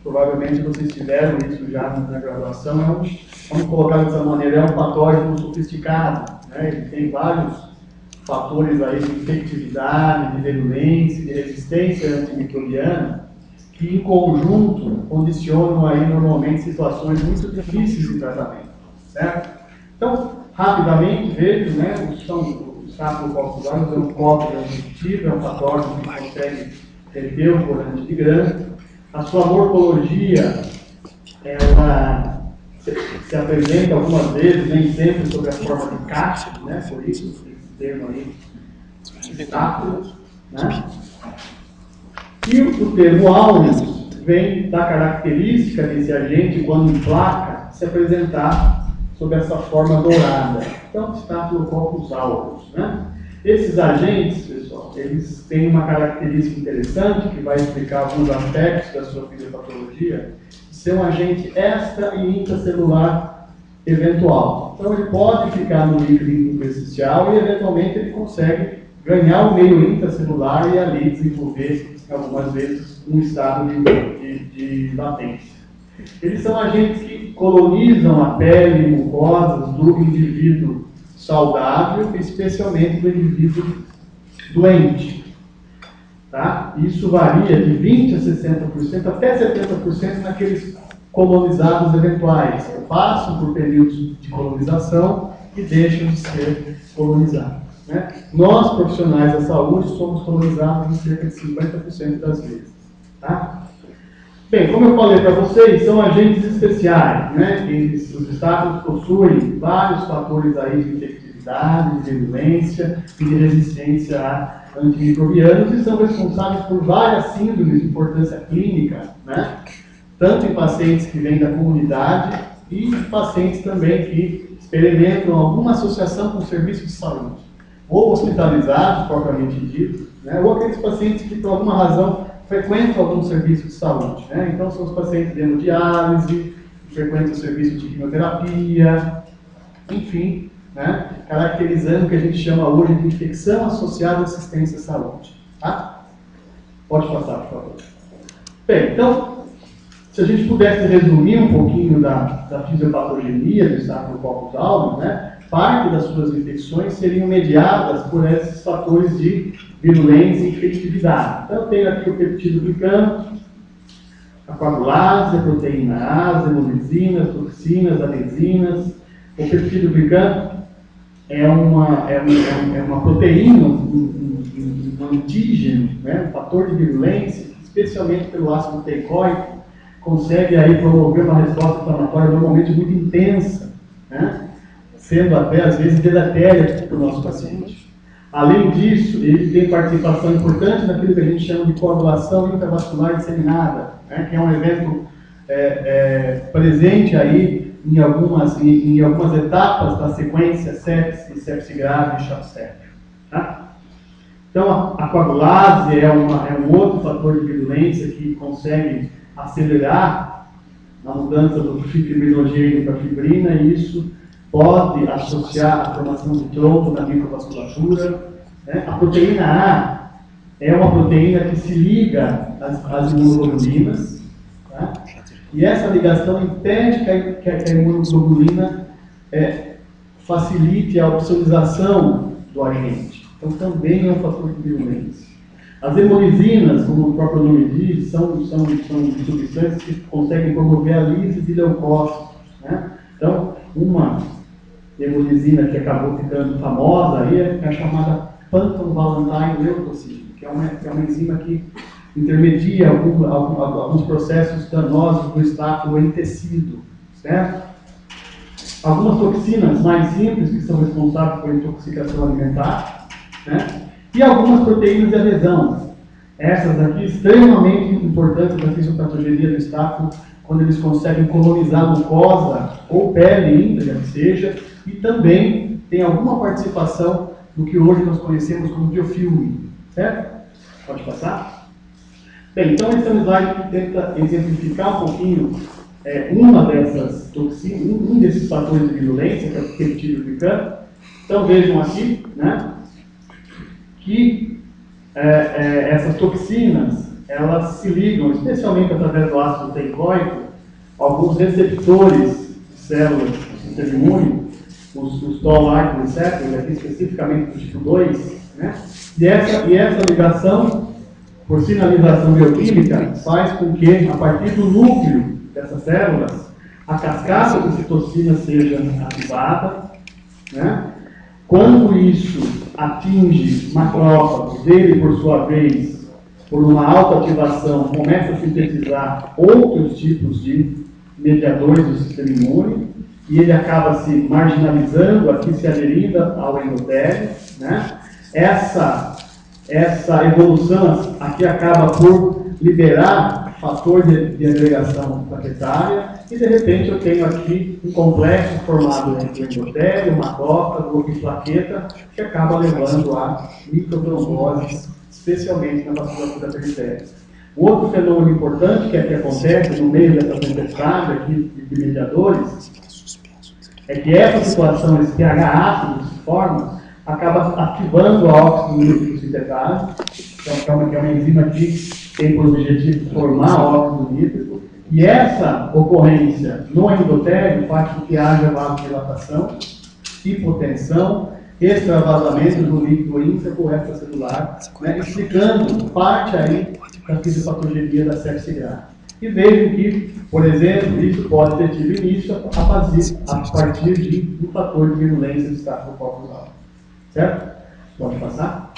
provavelmente vocês tiveram isso já na graduação, vamos colocar dessa maneira, é um patógeno sofisticado, né? Ele tem vários fatores aí de infectividade, de virulência, de resistência antimicrobiana, que em conjunto condicionam aí normalmente situações muito difíceis de tratamento, certo? Então, rapidamente, vejo, né, o Staphylococcus aureus é um cópia infectivo, é um patógeno que consegue reter o corante de Gram. A sua morfologia, ela se apresenta algumas vezes, nem sempre sob a forma de cápsula, né, por isso esse termo aí, Staphylos, né? E o termo aureus vem da característica desse agente, quando em placa, se apresentar sob essa forma dourada. Então, Staphylococcus aureus, né? Esses agentes, pessoal, eles têm uma característica interessante, que vai explicar alguns aspectos da sua fisiopatologia, de ser um agente extra e intracelular eventual. Então, ele pode ficar no líquido intersticial e, eventualmente, ele consegue ganhar o meio intracelular e ali desenvolver, algumas vezes, um estado de latência. Eles são agentes que colonizam a pele e mucosas do indivíduo saudável, especialmente do indivíduo doente. Tá? Isso varia de 20% a 60%, até 70% naqueles colonizados eventuais, que passam por períodos de colonização e deixam de ser colonizados. Né? Nós, profissionais da saúde, somos colonizados em cerca de 50% das vezes. Tá? Bem, como eu falei para vocês, são agentes especiais, né? Os estáfilos possuem vários fatores aí de infectividade, de virulência e de resistência a antimicrobianos e são responsáveis por várias síndromes de importância clínica, né? Tanto em pacientes que vêm da comunidade e em pacientes também que experimentam alguma associação com o serviço de saúde, ou hospitalizados, propriamente dito, né? Ou aqueles pacientes que, por alguma razão, frequentam algum serviço de saúde, né? Então, são os pacientes de hemodiálise, frequentam o serviço de quimioterapia, enfim, né? Caracterizando o que a gente chama hoje de infecção associada à assistência à saúde. Tá? Pode passar, por favor. Bem, então, se a gente pudesse resumir um pouquinho da fisiopatogenia do Staphylococcus aureus, né? Parte das suas infecções seriam mediadas por esses fatores de virulência e infectividade. Então, eu tenho aqui o peptídeo glicano, a coagulase, a proteína A, as hemolizinas, toxinas, adesinas. O peptídeo glicano é uma proteína, um antígeno, né, um fator de virulência, especialmente pelo ácido teicoico, consegue aí promover uma resposta inflamatória normalmente muito intensa, né, sendo até às vezes deletéria para o nosso paciente. Além disso, ele tem participação importante naquilo que a gente chama de coagulação intravascular disseminada, né, que é um evento presente aí em algumas etapas da sequência sepse grave e choque séptico. Tá? Então, a coagulase é um outro fator de virulência que consegue acelerar a mudança do fibrinogênio para fibrina, e isso pode associar a formação de trombo na microvasculatura. Né? A proteína A é uma proteína que se liga às imunoglobulinas, tá? E essa ligação impede que a imunoglobulina facilite a opsonização do agente. Então, também é um fator de virulência. As hemolizinas, como o próprio nome diz, são substâncias que conseguem promover a lise de leucócitos. Né? Então, uma hemolizina que acabou ficando famosa aí é a chamada Pantone-Valentine leucocine, que é uma enzima que intermedia alguns processos danosos do estáfilo em tecido, certo? Algumas toxinas mais simples que são responsáveis por intoxicação alimentar, né? E algumas proteínas de adesão. Essas aqui extremamente importantes na fisiopatogenia do estáfilo, quando eles conseguem colonizar mucosa ou pele íntegra, que seja, e também tem alguma participação no que hoje nós conhecemos como biofilme, certo? Pode passar? Bem, então esse é um slide que tenta exemplificar um pouquinho uma dessas toxinas, um desses fatores de virulência, que é o peptídeo glicano. Então vejam aqui, né, que essas toxinas, elas se ligam, especialmente através do ácido teicoico, alguns receptores de células do sistema imune, os toll-like receptors, aqui especificamente do tipo 2, né? E essa ligação, por sinalização bioquímica, faz com que, a partir do núcleo dessas células, a cascata de citocina seja ativada, né? Quando isso atinge macrófagos, ele, por sua vez, por uma alta ativação, começa a sintetizar outros tipos de mediadores do sistema imune, e ele acaba se marginalizando, aqui se aderindo ao endotélio, né? Essa evolução aqui acaba por liberar fator de agregação plaquetária, e de repente eu tenho aqui um complexo formado entre o endotélio, macrófago e plaqueta, que acaba levando a microtromboses, especialmente na vasculatura periférica. Um outro fenômeno importante que aqui acontece no meio dessa tempestade aqui de mediadores é que essa situação, esse pH ácido que se forma, acaba ativando a óxido nítrico sintetase, que é uma enzima que tem por objetivo formar óxido nítrico, e essa ocorrência no endotélio faz com que haja vasodilatação, hipotensão, extravasamento do líquido intraco extracelular, né, explicando parte aí da fisiopatogenia da sepse grave. E vejam que, por exemplo, isso pode ter tido início a partir de um fator de virulência do Staphylococcus aureus. Certo? Pode passar?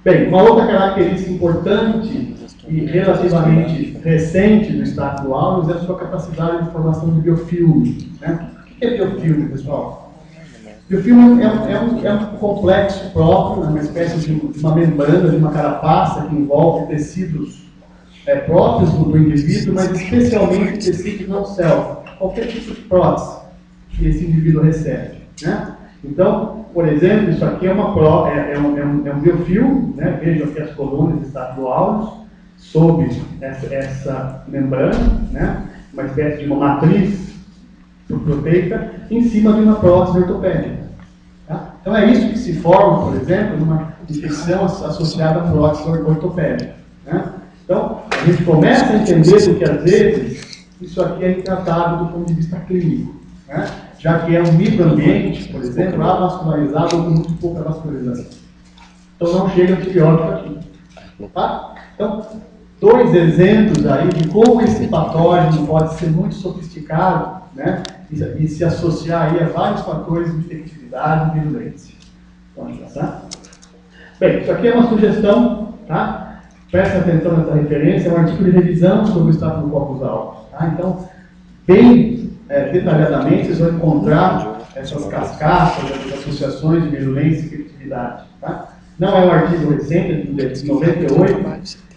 Bem, uma outra característica importante e relativamente recente do Staphylococcus aureus é a sua capacidade de formação de biofilme. Né? O que é biofilme, pessoal? Biofilme é um complexo próprio, uma espécie de uma membrana, de uma carapaça que envolve tecidos próprios do indivíduo, mas especialmente tecidos não self, qualquer tipo de prótese que esse indivíduo recebe. Né? Então, por exemplo, isso aqui é um biofilme, né? Vejam aqui as colônias estatuárias sob essa membrana, né? Uma espécie de uma matriz proteica em cima de uma prótese ortopédica. Tá? Então é isso que se forma, por exemplo, numa infecção associada à prótese ortopédica. Né? Então, a gente começa a entender que, às vezes, isso aqui é tratado do ponto de vista clínico, né? Já que é um microambiente, por exemplo, avascularizado ou com muito pouca vascularização. Então, não chega antibiótico aqui. Tá? Então, dois exemplos aí de como esse patógeno pode ser muito sofisticado, né? E se associar aí a vários fatores de infectividade e virulência. Pode passar? Bem, isso aqui é uma sugestão, tá? Preste atenção nessa referência, é um artigo de revisão sobre o Staphylococcus aureus. Tá? Então, bem detalhadamente, vocês vão encontrar essas cascatas, essas associações de virulência e infectividade. Tá? Não é um artigo recente, de 98,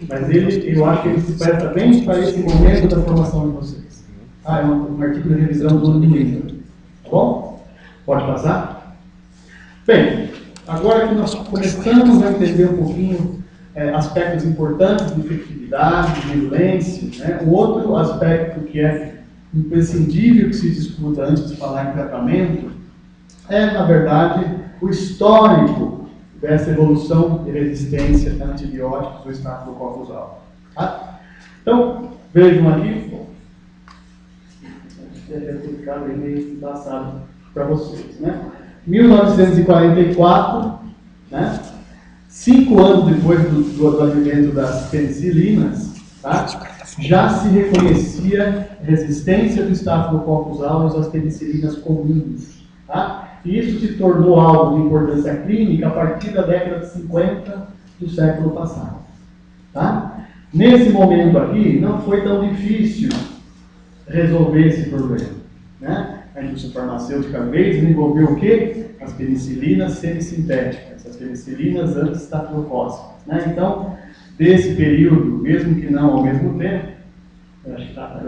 mas eu acho que ele se presta bem para esse momento da formação de vocês. Tá? É um artigo de revisão do ano de livro. Tá bom? Pode passar? Bem, agora que nós começamos a entender um pouquinho aspectos importantes de infectividade, de virulência, né? O outro aspecto que é imprescindível que se discuta antes de falar em tratamento é, na verdade, o histórico dessa evolução de resistência a antibióticos do Staphylococcus aureus. Tá? Então, vejam aqui, deve ter ficado meio embaçado para vocês, né? 1944, né? 5 anos depois do advento das penicilinas, tá? Já se reconhecia resistência do Staphylococcus aureus às penicilinas comuns. Tá? E isso se tornou algo de importância clínica a partir da década de 50 do século passado. Tá? Nesse momento aqui, não foi tão difícil resolver esse problema. Né? A indústria farmacêutica veio desenvolver o quê? As penicilinas semissintéticas, as penicilinas anti-estafilocócicas. Né? Então, desse período, mesmo que não ao mesmo tempo, eu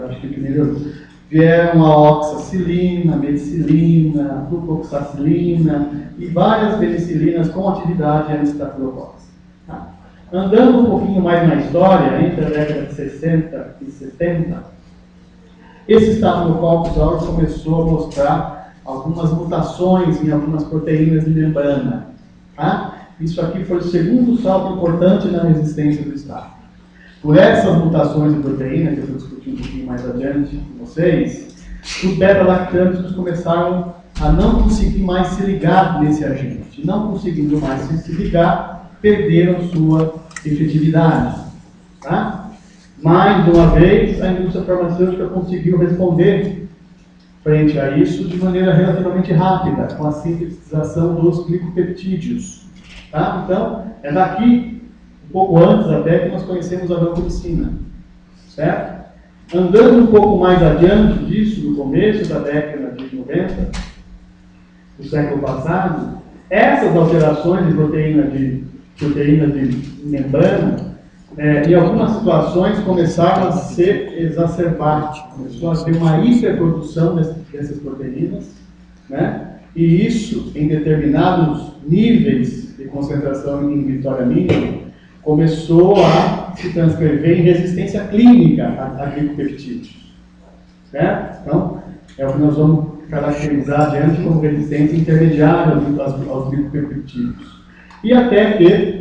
acho que primeiro vieram a oxacilina, meticilina, flucloxacilina e várias penicilinas com atividade anti-estafilocócica. Tá? Andando um pouquinho mais na história, entre a década de 60 e 70, esse Staphylococcus aureus começou a mostrar algumas mutações em algumas proteínas de membrana. Tá? Isso aqui foi o segundo salto importante na resistência do Staph. Por essas mutações de proteína, que eu vou discutir um pouquinho mais adiante com vocês, os beta-lactâmicos começaram a não conseguir mais se ligar nesse agente. Não conseguindo mais se ligar, perderam sua efetividade. Tá? Mais uma vez, a indústria farmacêutica conseguiu responder frente a isso de maneira relativamente rápida, com a sintetização dos glicopeptídeos. Tá? Então, é daqui, um pouco antes até, que nós conhecemos a vancomicina. Certo? Andando um pouco mais adiante disso, no começo da década de 90, do século passado, essas alterações de proteína de membrana, em algumas situações começaram a ser exacerbadas, começou a ter uma hiperprodução dessas proteínas, né? E isso, em determinados níveis de concentração inibitória mínima, começou a se transcrever em resistência clínica a glicopeptídeos. Certo? Então, é o que nós vamos caracterizar adiante como resistência intermediária aos glicopeptídeos. E até que,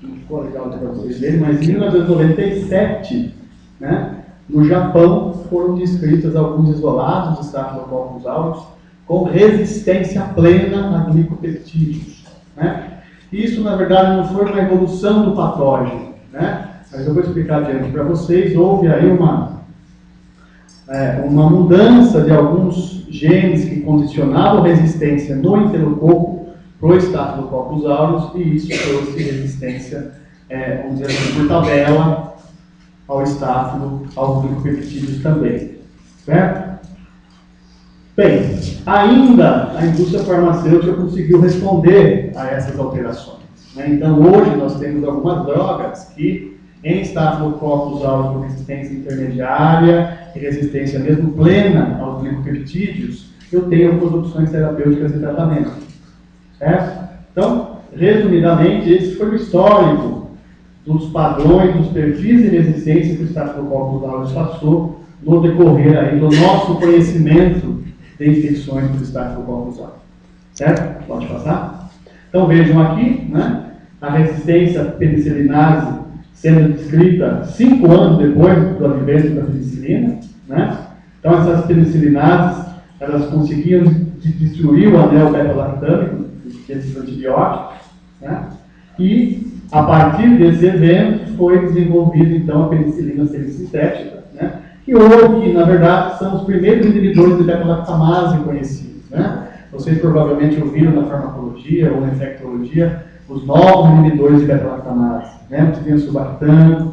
não ficou legal para vocês verem, mas em 1997, né, no Japão, foram descritos alguns isolados de Staphylococcus aureus com resistência plena a glicopeptídeos. Né? Isso, na verdade, não foi uma evolução do patógeno, né? Mas eu vou explicar adiante para vocês. Houve aí uma mudança de alguns genes que condicionavam resistência no enterococo para o Staphylococcus aureus, e isso trouxe resistência, vamos dizer assim, por tabela, ao estáfilo, aos glicopeptídeos também. Certo? Bem, ainda a indústria farmacêutica conseguiu responder a essas alterações. Né? Então, hoje nós temos algumas drogas que, em Staphylococcus aureus com resistência intermediária e resistência mesmo plena aos glicopeptídeos, eu tenho algumas opções terapêuticas de tratamento. Certo? Então, resumidamente, esse foi o histórico dos padrões, dos perfis de resistência que o Staphylococcus aureus passou no decorrer aí do nosso conhecimento de infecções do Staphylococcus aureus. Certo? Pode passar? Então vejam aqui, né, a resistência à penicilinase sendo descrita 5 anos depois do advento da penicilina. Né? Então essas penicilinases, elas conseguiam destruir o anel beta-lactâmico desses antibióticos. Né? E a partir desse evento foi desenvolvida então a penicilina semissintética, né? Que hoje, na verdade, são os primeiros inibidores de beta-lactamase conhecidos. Né? Vocês provavelmente ouviram na farmacologia ou na infectologia os novos inibidores de beta-lactamase. Né? Você tem o Subactam,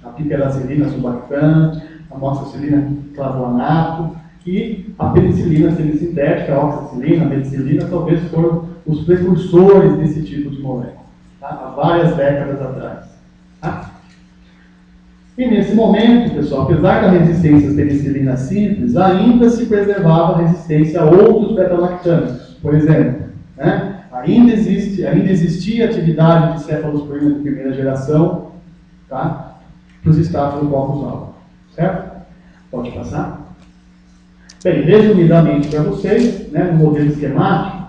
a piperacilina Subactam, a moxicilina clavuanato e a penicilina semissintética, a oxacilina, a penicilina, talvez foram os precursores desse tipo de molécula, tá? Há várias décadas atrás. Tá? E nesse momento, pessoal, apesar da resistência às penicilinas simples, ainda se preservava a resistência a outros beta-lactâmicos. Por exemplo, né, ainda existia atividade de cefalosporina de primeira geração, tá, para os Staphylococcus aureus. Certo? Pode passar. Bem, resumidamente para vocês, né, no modelo esquemático,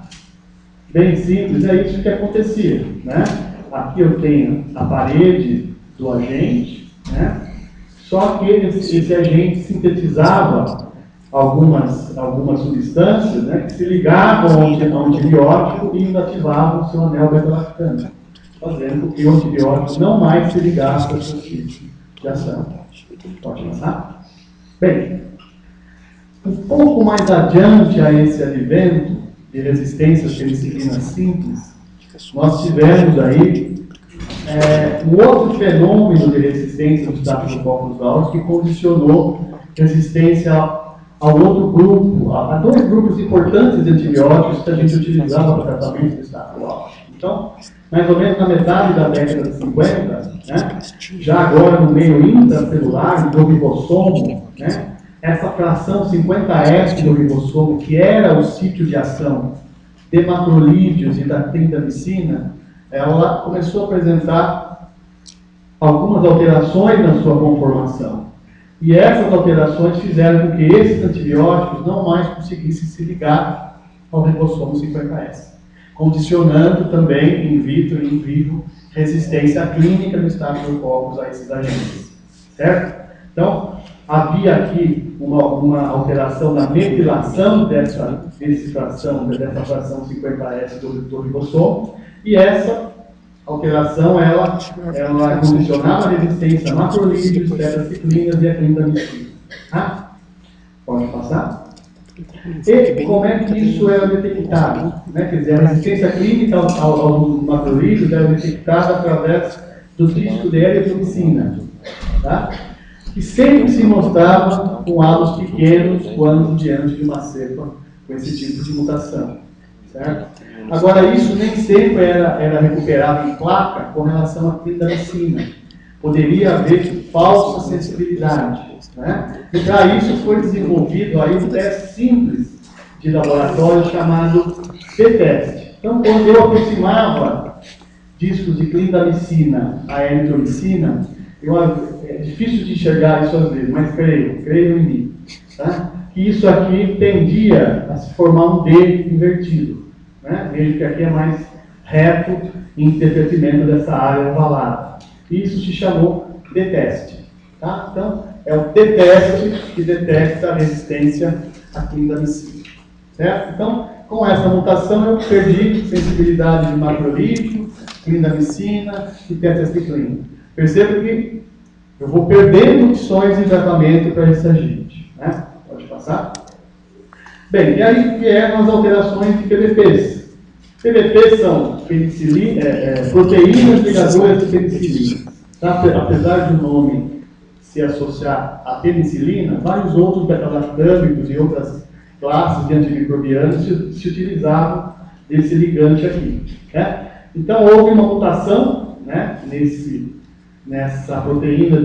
bem simples, é isso que acontecia. Né? Aqui eu tenho a parede do agente, né? Só que esse agente sintetizava algumas substâncias, né, que se ligavam ao antibiótico e inativavam o seu anel beta-lactâmico, fazendo com que o antibiótico não mais se ligasse ao seu tipo de ação. Pode passar? Bem, um pouco mais adiante a esse advento de resistência às penicilinas simples, nós tivemos aí um outro fenômeno de resistência dos Staphylococcus aureus que condicionou resistência ao outro grupo, a 2 grupos importantes de antibióticos que a gente utilizava para tratamento do Staphylococcus aureus. Então, mais ou menos na metade da década de 50, né, já agora no meio intracelular, do ribossomo, né, essa fração 50S do ribossomo, que era o sítio de ação de macrolídeos e da clindamicina, ela começou a apresentar algumas alterações na sua conformação. E essas alterações fizeram com que esses antibióticos não mais conseguissem se ligar ao ribossomo 50S. condicionando também, in vitro e in vivo, resistência clínica do Staphylococcus a esses agentes. Certo? Então, havia aqui uma alteração na metilação dessa fração 50S do ribossomo, e essa alteração, ela condicionava a resistência a macrolídeos, tetraciclinas e a clindamicina. Tá? Pode passar? E como é que isso era detectado? Né? Quer dizer, a resistência clínica aos macrolídeos era detectada através do disco de eritromicina. Tá? E sempre se mostrava com halos pequenos quando diante de uma cepa com esse tipo de mutação. Certo? Agora, isso nem sempre era recuperado em placa com relação à clindamicina. Poderia haver falsa sensibilidade. Né? E para isso foi desenvolvido aí um teste simples de laboratório chamado T-teste. Então, quando eu aproximava discos de clindamicina a eritromicina, é difícil de enxergar isso às vezes, mas creio em mim. Tá? Que isso aqui tendia a se formar um D invertido. Né? Vejo que aqui é mais reto em derretimento dessa área ovalada. Isso se chamou T-teste. Tá? Então, é o T-teste que detecta a resistência à clindamicina. Certo? Então, com essa mutação, eu perdi sensibilidade de macrolídeo, clindamicina e tetraciclina. Perceba que eu vou perdendo opções de tratamento para esse agente. Né? Pode passar? Bem, e aí vieram as alterações de PBPs. PBPs são proteínas ligadoras de penicilina. Tá? Apesar do nome se associar à penicilina, vários outros beta-lactâmicos e outras classes de antimicrobianos se utilizavam desse ligante aqui. Né? Então, houve uma mutação, né, nessa proteína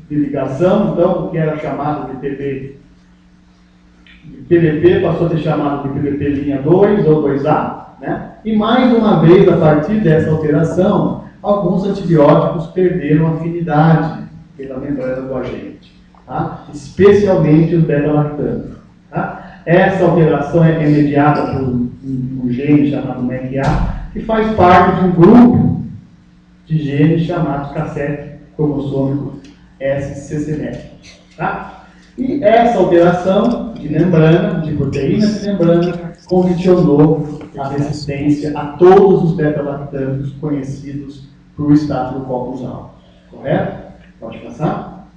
de ligação. Então, o que era chamado de PBP passou a ser chamado de PBP linha 2 ou 2A. Né? E mais uma vez, a partir dessa alteração, alguns antibióticos perderam afinidade pela membrana do agente, tá? Especialmente os beta-lactâmicos. Tá? Essa alteração é mediada por um gene chamado MECA, que faz parte de um grupo de genes chamados cassete cromossômico SCCMEC. Tá? E essa alteração de membrana, de proteína de membrana, condicionou a resistência a todos os beta-lactâmicos conhecidos para o Staphylococcus aureus. Correto? Pode passar?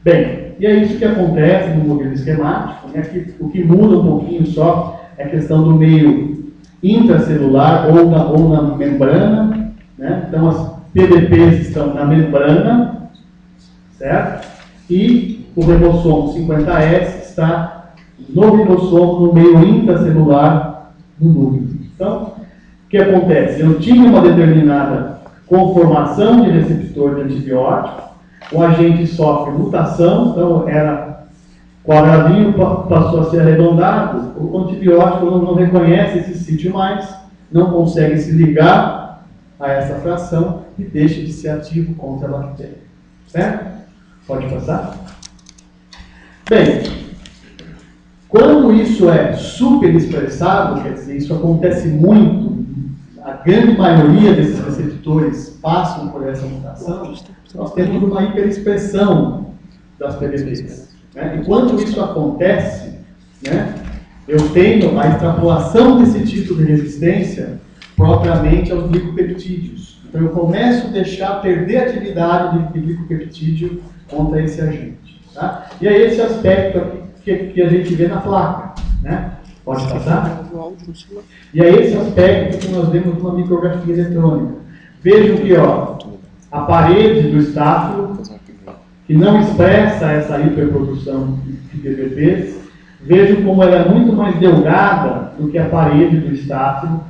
Bem, e é isso que acontece no modelo esquemático. Né? O que muda um pouquinho só é a questão do meio intracelular ou na membrana. Né? Então, as PBPs estão na membrana, certo? E o ribossomo 50S está no ribossomo, no meio intracelular do núcleo. Então, o que acontece? Eu tinha uma determinada conformação de receptor de antibiótico, o agente sofre mutação, então quadradinho passou a ser arredondado, o antibiótico não reconhece esse sítio mais, não consegue se ligar a essa fração e deixa de ser ativo contra a bactéria. Certo? Pode passar? Bem, quando isso é super expressado, quer dizer, isso acontece muito, a grande maioria desses receptores passam por essa mutação, nós temos uma hiperexpressão das PBPs. Né? E quando isso acontece, né, eu tenho a extrapolação desse tipo de resistência propriamente aos glicopeptídeos. Então eu começo a deixar perder a atividade de glicopeptídeo contra esse agente. Tá? E é esse aspecto aqui que a gente vê na placa. Né? Pode passar? E é esse aspecto que nós vemos numa micrografia eletrônica. Vejam que a parede do estáfilo, que não expressa essa hiperprodução de PBPs, vejam como ela é muito mais delgada do que a parede do estáfilo,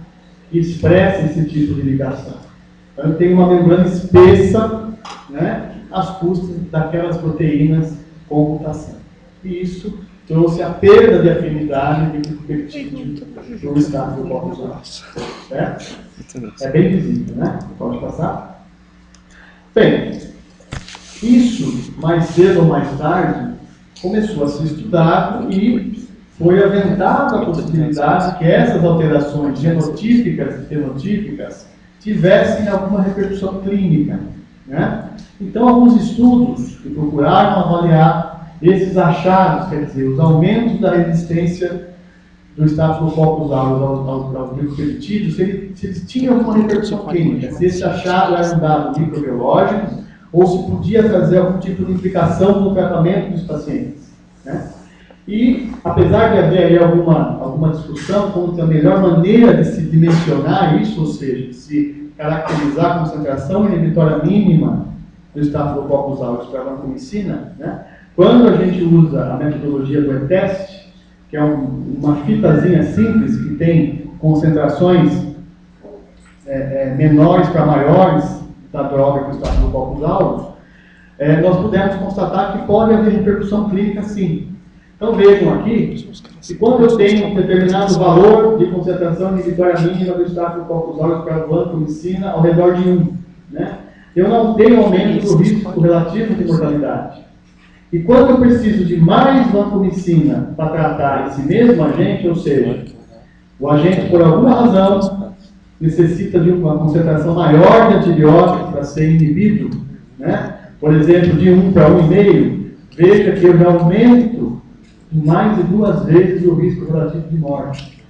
que expressa esse tipo de ligação. Então, tem uma membrana espessa, né, às custas daquelas proteínas com mutação. E isso trouxe a perda de afinidade de glicopeptídeo no Staphylococcus aureus. Certo? É bem visível, né? Pode passar? Bem, isso, mais cedo ou mais tarde, começou a ser estudado e foi aventada a possibilidade que essas alterações genotípicas e fenotípicas tivessem alguma repercussão clínica, né? Então, alguns estudos que procuraram avaliar esses achados, quer dizer, os aumentos da resistência do Staphylococcus aureus aos glicopeptídeos, se eles tinham alguma repercussão clínica, se esse achado era um dado microbiológico ou se podia trazer algum tipo de implicação no tratamento dos pacientes, né? E, apesar de haver aí alguma discussão quanto a melhor maneira de se dimensionar isso, ou seja, de se caracterizar a concentração inibitória mínima do Staphylococcus aureus para a vancomicina, né? Quando a gente usa a metodologia do E-teste, que é uma fitazinha simples que tem concentrações menores para maiores da droga que o Staphylococcus aureus, nós pudemos constatar que pode haver repercussão clínica sim. Então vejam aqui, que quando eu tenho um determinado valor de concentração inibitória mínima do Staphylococcus aureus para a vancomicina ao redor de 1, né? Eu não tenho aumento do risco relativo de mortalidade. E quando eu preciso de mais vancomicina para tratar esse mesmo agente, ou seja, o agente por alguma razão necessita de uma concentração maior de antibiótico para ser inibido, né? Por exemplo, de 1 para 1,5, veja que eu já aumento em mais de 2 vezes o risco relativo de morte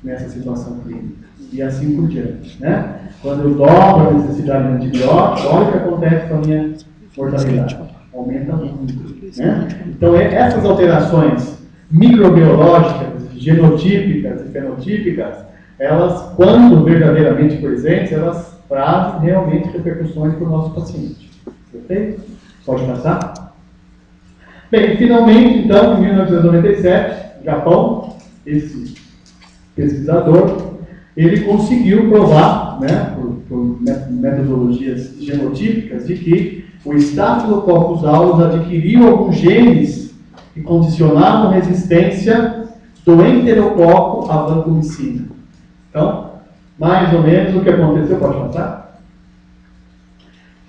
nessa situação clínica. E assim por diante, né? Quando eu dobro a necessidade de antibiótico, olha o que acontece com a minha mortalidade. Aumenta muito, né? Então, essas alterações microbiológicas, genotípicas e fenotípicas, elas, quando verdadeiramente presentes, elas trazem realmente repercussões para o nosso paciente. Perfeito? Pode passar? Bem, finalmente, então, em 1997, Japão, esse pesquisador, ele conseguiu provar, né, por metodologias genotípicas, de que o Staphylococcus aureus adquiriu alguns genes que condicionavam resistência do enterococo à vancomicina. Então, mais ou menos o que aconteceu, pode passar?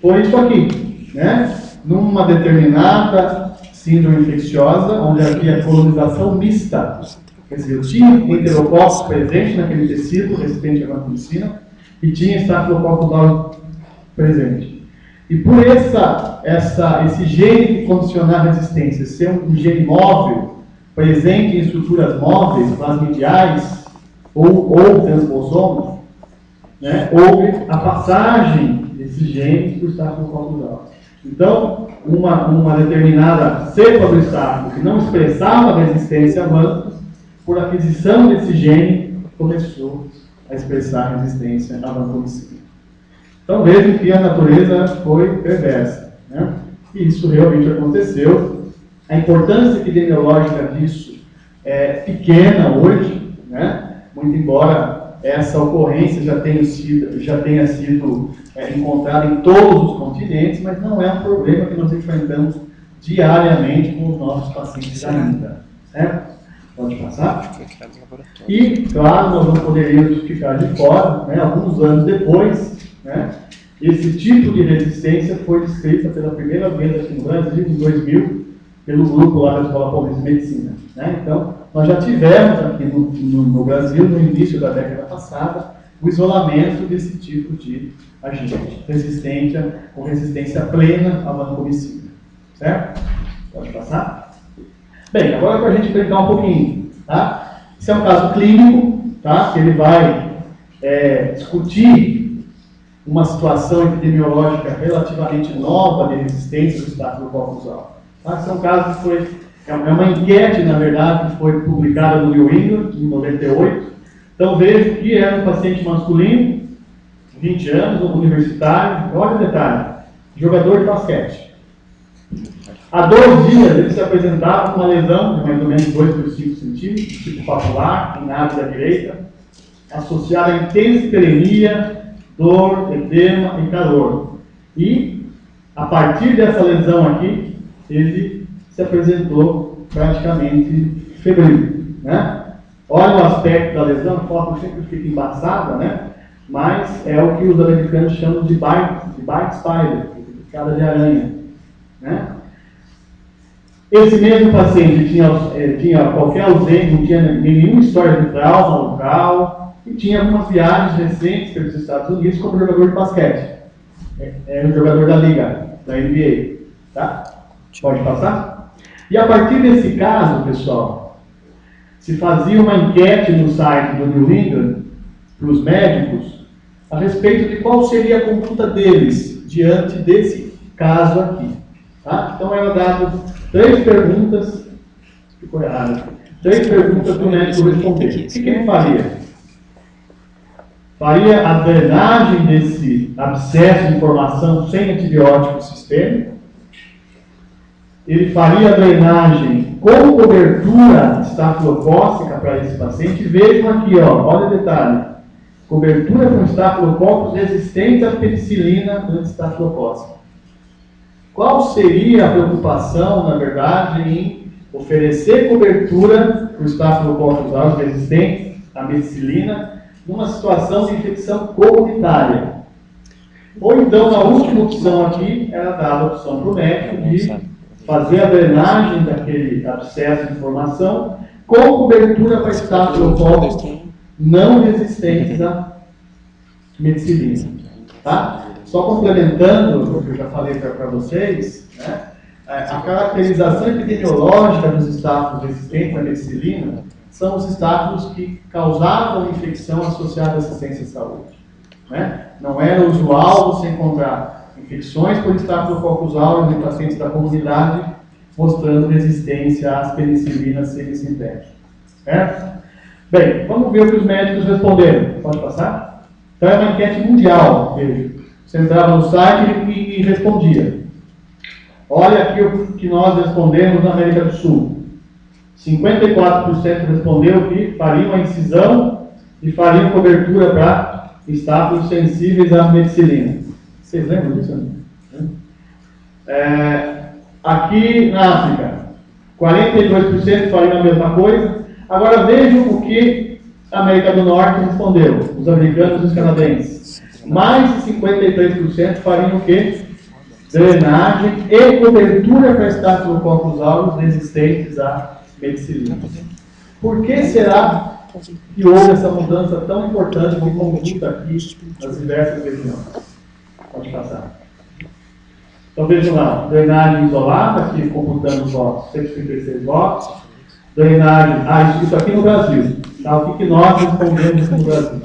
Foi isso aqui, né? Numa determinada síndrome infecciosa, onde havia colonização mista. Quer dizer, eu tinha enterococcus presente naquele tecido resistente à vancomicina e tinha Staphylococcus aureus presente. E por esse gene que condiciona a resistência ser um gene móvel, presente em estruturas móveis, plasmidiais ou transposomos, né, houve a passagem desses genes para o Staphylococcus aureus. Então, uma determinada cepa do estáfilo que não expressava resistência a vancos, por aquisição desse gene, começou a expressar resistência à vancomicina. Então vejam que a natureza foi perversa, né? E isso realmente aconteceu. A importância epidemiológica disso é pequena hoje, né? Muito embora essa ocorrência já tenha sido encontrada em todos os continentes, mas não é um problema que nós enfrentamos diariamente com os nossos pacientes ainda, certo? Pode passar? E, claro, nós não poderíamos ficar de fora, né? Alguns anos depois, né, esse tipo de resistência foi descrita pela primeira vez aqui no Brasil, em 2000, pelo grupo lá da Escola Paulista de Medicina, né? Então, nós já tivemos aqui no Brasil, no início da década passada, o isolamento desse tipo de agente, com resistência plena à vancomicina, certo? Pode passar? Bem, agora para a gente brincar um pouquinho, tá? Esse é um caso clínico, tá? Que ele vai discutir uma situação epidemiológica relativamente nova de resistência do Staphylococcus aureus. Tá? Esse é um caso que foi, uma enquete, na verdade, que foi publicada no New England, em 98. Então vejo que era um paciente masculino, 20 anos, um universitário, olha o detalhe, jogador de basquete. Há 2 dias ele se apresentava com uma lesão de mais ou menos 2 por 5 centímetros, tipo papular, em nave da direita, associada a intensa hiperemia, dor, edema e calor. E, a partir dessa lesão aqui, ele se apresentou praticamente febril, né? Olha o aspecto da lesão, a foto sempre fica embaçada, né? Mas é o que os americanos chamam de bite spider, picada de aranha, né? Esse mesmo paciente tinha qualquer ausência, não tinha nenhuma história de trauma local, e tinha algumas viagens recentes pelos Estados Unidos como jogador de basquete. É um jogador da liga, da NBA. Tá? Pode passar? E a partir desse caso, pessoal, se fazia uma enquete no site do New England para os médicos a respeito de qual seria a conduta deles diante desse caso aqui. Tá? Então era dado 3 perguntas, ficou errado, 3 perguntas para o médico responder. O que ele faria? Faria a drenagem desse abscesso de informação sem antibiótico sistêmico. Ele faria a drenagem com cobertura estafilocócica para esse paciente. Vejam aqui, ó, olha o detalhe. Cobertura com estafilococos resistente à penicilina anti-estafilocócica. Qual seria a preocupação, na verdade, em oferecer cobertura para o Staphylococcus aureus resistente à penicilina numa situação de infecção comunitária? Ou então, a última opção aqui, era dada a opção para o médico de fazer a drenagem daquele abscesso de informação com cobertura para Staphylococcus não resistentes à penicilina. Tá? Só complementando o que eu já falei para vocês, né, a caracterização epidemiológica dos estáfilos resistentes à penicilina são os estáfilos que causavam infecção associada à assistência à saúde. Né? Não era usual você encontrar infecções por Staphylococcus aureus em pacientes da comunidade mostrando resistência às penicilinas semissintéticas. Certo? Bem, vamos ver o que os médicos responderam. Pode passar? Então é uma enquete mundial, veja. Você entrava no site e respondia. Olha aqui o que nós respondemos na América do Sul. 54% respondeu que fariam a incisão e fariam cobertura para estáfilos sensíveis à penicilina. Vocês lembram disso? Aqui na África, 42% fariam a mesma coisa. Agora vejam o que a América do Norte respondeu, os americanos e os canadenses. Mais de 53% fariam o quê? Drenagem e cobertura para Staphylococcus aureus resistentes à penicilina. Por que será que houve essa mudança tão importante de conduta aqui nas diversas regiões? Pode passar. Então vejam lá, drenagem isolada, aqui computando os votos, 136 votos. Drenagem, isso aqui no Brasil. Tá? O que nós respondemos no Brasil?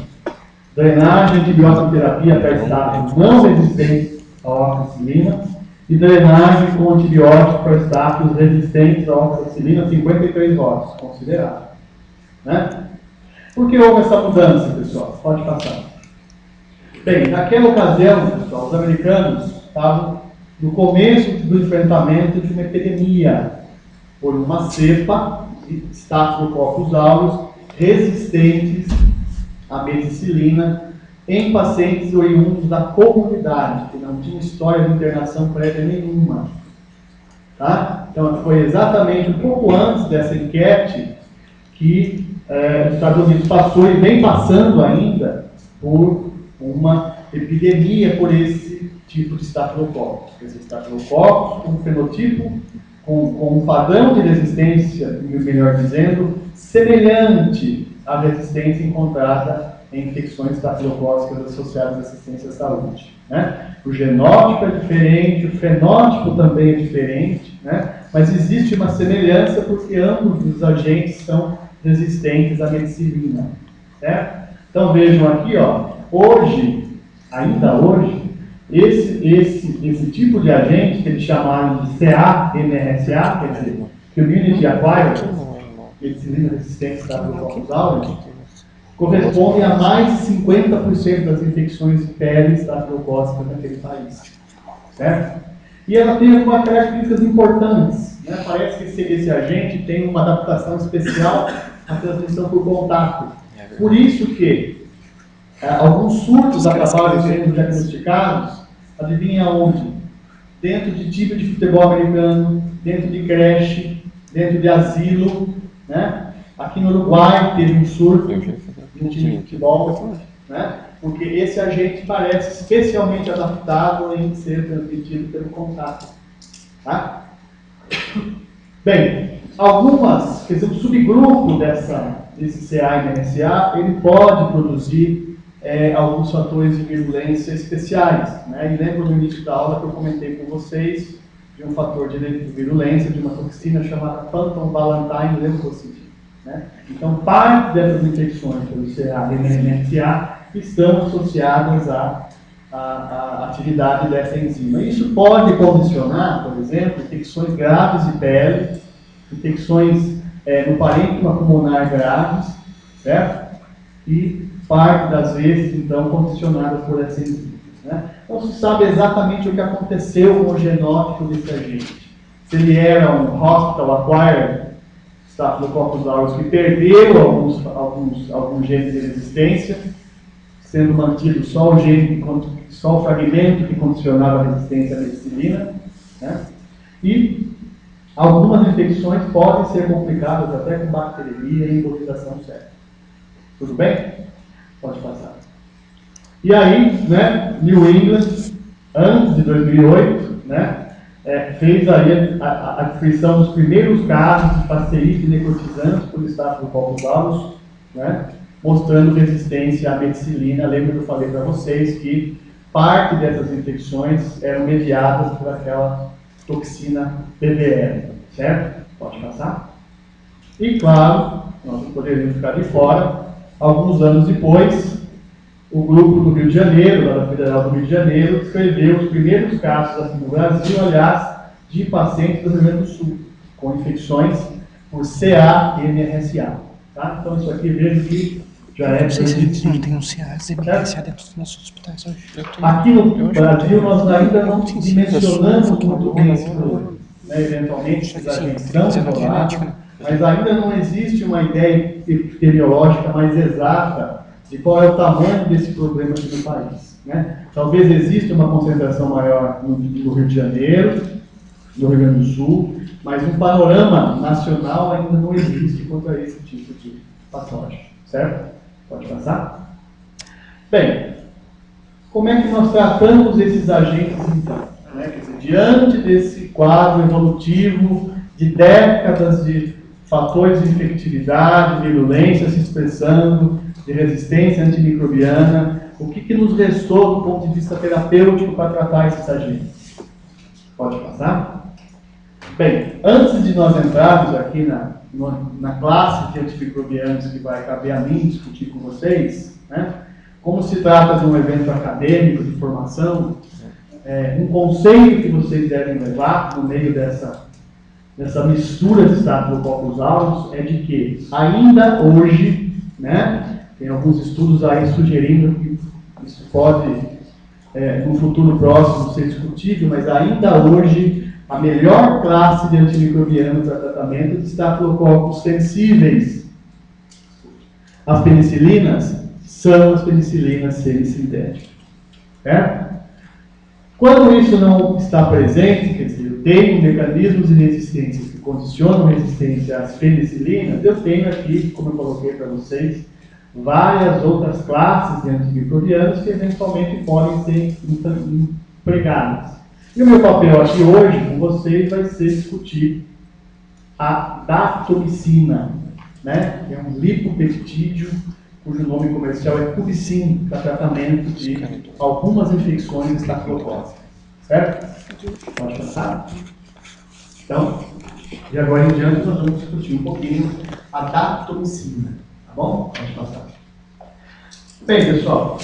Drenagem, antibiótico-terapia para estáfilos não resistentes à penicilina e drenagem com antibiótico para estáfilos resistentes à penicilina, 53 votos, considerável. Né? Por que houve essa mudança, pessoal? Pode passar. Bem, naquela ocasião, pessoal, os americanos estavam no começo do enfrentamento de uma epidemia por uma cepa de Staphylococcus aureus resistentes à penicilina em pacientes oriundos da comunidade, que não tinham história de internação prévia nenhuma. Tá? Então, foi exatamente um pouco antes dessa enquete que os Estados Unidos passou e vem passando ainda por uma epidemia por esse tipo de estafilococcus. Esse estafilococcus com um fenotipo, com um padrão de resistência, melhor dizendo, semelhante à resistência encontrada em infecções estafilocócicas associadas à assistência à saúde. Né? O genótipo é diferente, o fenótipo também é diferente, né? Mas existe uma semelhança porque ambos os agentes são resistentes à penicilina. Certo? Então vejam aqui, ó, hoje, ainda hoje, esse tipo de agente que eles chamaram de CA-MRSA, quer dizer, Community Acquired Penicilina Resistente Staphylococcus aureus, correspondem a mais de 50% das infecções de pele estafilocócicas naquele país. Certo? E ela tem algumas características importantes. Né? Parece que esse agente tem uma adaptação especial à transmissão por contato. Por isso que alguns surtos acabaram sendo diagnosticados, adivinha onde? Dentro de time de futebol americano, dentro de creche, dentro de asilo. Né? Aqui no Uruguai teve um surto de um time de futebol, né? Porque esse agente parece especialmente adaptado em ser transmitido pelo contato. Tá? Bem, algumas, quer dizer, um subgrupo desse CA e MRSA, ele pode produzir alguns fatores de virulência especiais, né? E lembro no início da aula que eu comentei com vocês de um fator de virulência, de uma toxina chamada Phantom Valentine leucocite, né? Então, parte dessas infecções pelo CA e MRSA estão associadas à atividade dessa enzima. Isso pode condicionar, por exemplo, infecções graves de pele, infecções no parênquima pulmonar graves, certo? E parte das vezes, então, condicionadas por essa enzima, né? Não se sabe exatamente o que aconteceu com o genótipo desse agente. Se ele era um hospital acquired Staphylococcus aureus que perdeu alguns genes de resistência, sendo mantido só o fragmento que condicionava a resistência à penicilina, né? E algumas infecções podem ser complicadas até com bacteriemia e embolização septic. Tudo bem? Pode passar. E aí, né, New England, antes de 2008, né, fez aí a descrição dos primeiros casos de pasteite necrotizantes por Staphylococcus aureus, né, mostrando resistência à penicilina. Lembra que eu falei para vocês que parte dessas infecções eram mediadas por aquela toxina PBL, certo? Pode passar. E claro, nós não poderíamos ficar de fora, alguns anos depois, o grupo do Rio de Janeiro, lá da Federal do Rio de Janeiro, descreveu os primeiros casos aqui no Brasil, aliás, de pacientes do Rio Grande do Sul, com infecções por CA e MRSA. Tá? Então, isso aqui vejo que já é não tem um CA e MRSA dentro dos nossos hospitais hoje. Aqui no Brasil, nós ainda não dimensionamos muito bem esse problema. Né? Eventualmente, esses agentes são isolados, mas ainda não existe uma ideia epidemiológica mais exata de qual é o tamanho desse problema aqui no país, né? Talvez exista uma concentração maior no Rio de Janeiro, no Rio Grande do Sul, mas um panorama nacional ainda não existe quanto a esse tipo de patógeno, certo? Pode passar? Bem, como é que nós tratamos esses agentes então? Né? Quer dizer, diante desse quadro evolutivo de décadas de fatores de infectividade, virulência se expressando, de resistência antimicrobiana, o que nos restou do ponto de vista terapêutico para tratar esses agentes? Pode passar? Bem, antes de nós entrarmos aqui na classe de antimicrobianos que vai caber a mim discutir com vocês, né, como se trata de um evento acadêmico de formação, um conceito que vocês devem levar no meio dessa mistura de Staphylococcus aureus é de que ainda hoje, né, tem alguns estudos aí sugerindo que isso pode, no futuro próximo, ser discutível, mas ainda hoje a melhor classe de antimicrobianos para tratamento de Staphylococcus sensíveis às penicilinas são as penicilinas semissintéticas. Certo? Quando isso não está presente, quer dizer, eu tenho mecanismos de resistência que condicionam resistência às penicilinas, eu tenho aqui, como eu coloquei para vocês, várias outras classes de antimicrobianos que eventualmente podem ser empregadas. E o meu papel aqui hoje com vocês vai ser discutir a daptomicina, né? Que é um lipopeptídeo cujo nome comercial é Cubicin, para tratamento de algumas infecções estafilocócicas. Certo? Pode passar? Então, de agora em diante nós vamos discutir um pouquinho a daptomicina. Tá bom? Pode passar. Bem, pessoal,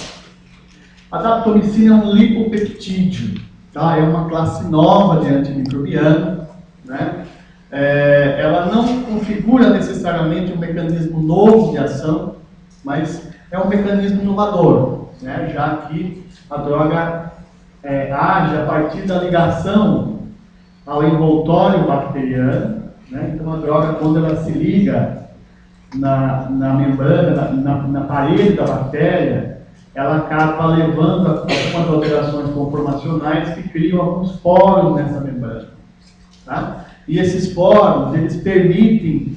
a daptomicina é um lipopeptídeo, tá? É uma classe nova de antimicrobiano, né? Ela não configura necessariamente um mecanismo novo de ação, mas é um mecanismo inovador, né? Já que a droga age a partir da ligação ao envoltório bacteriano, né? Então a droga, quando ela se liga na membrana, na parede da bactéria, ela acaba levando a algumas alterações conformacionais que criam alguns poros nessa membrana. Tá? E esses poros, eles permitem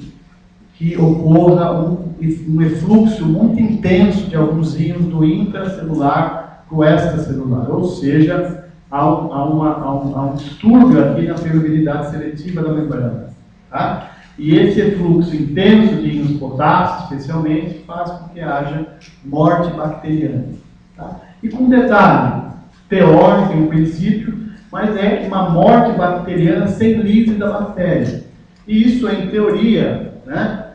que ocorra um efluxo muito intenso de alguns íons do intracelular para o extracelular, ou seja, há um distúrbio aqui na permeabilidade seletiva da membrana. Tá? E esse fluxo intenso de íons potássio, especialmente, faz com que haja morte bacteriana. Tá? E com um detalhe teórico, em princípio, mas é uma morte bacteriana sem livre da bactéria. E isso, em teoria, né,